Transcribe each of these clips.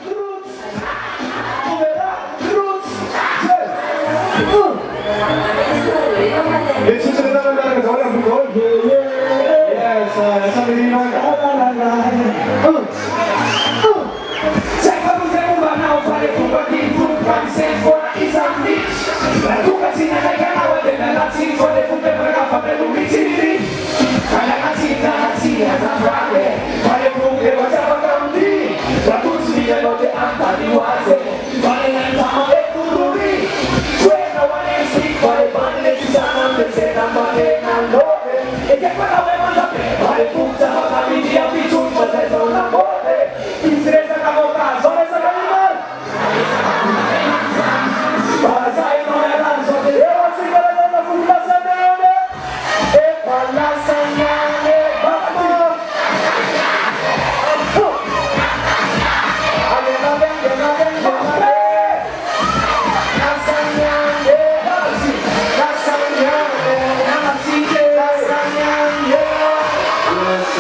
Roots. Rak Roots. This is another one. Yes, somebody like check out the one now for the Kubaki food can say for is a beach. La Kubacina like an hour, then I see for the food for the Lumicini. Kaya Natina, as a Friday, for the food they was around me. La Kubacina got the Anthony was it. Valentine, the Kuduri. When no one else speak for the bandit, it's on the set of money and love it. It can put away on the bed, for the food to have a media between the set on the body. It's the rest of the house, so it's a animal. But I know that I'm so the hero, so you're going to put us in there. If I last a young,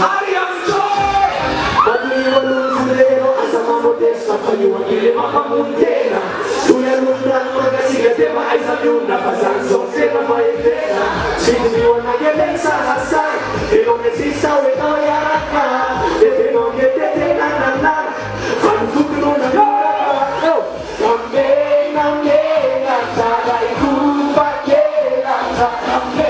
Arione Joy! But me alone from the hero as a modesta for you and you mama montana. Tu ne lundan magazine te ma ai sabiuna pasanzo te ma mai tena. Sin mi una che pensa assai e non esista e no yaraka e te non che te na na na. Fan futuro na na. Nambe na dai tu pa che la nambe.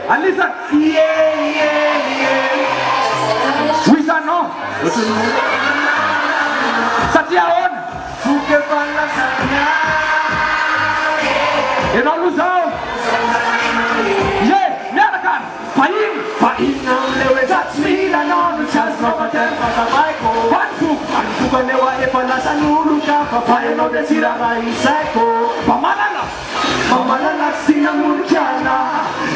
And listen, we shall know. Satyaon, Suke Palasanya. You know who's out? Yeah, Narakan, Pain, now they touch me, and on the chance of a temper, a Michael. One foot, and never if I last a new look up, a fire of the Sierra in Psycho. Pamanana, Sinamunjana.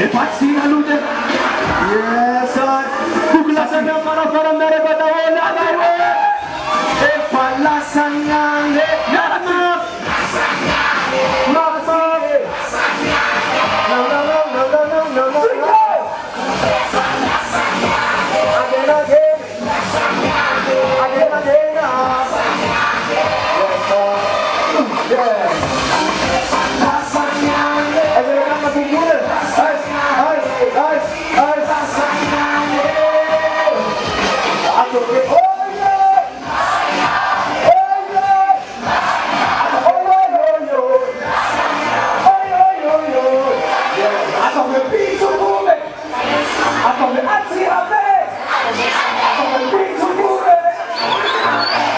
If I see a loot, yes, sir. Kuklas and the man of the America, the whole other way. If I last a young, not enough. Not enough. No. Again. Yes,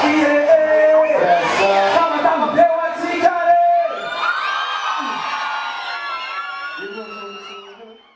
yeah.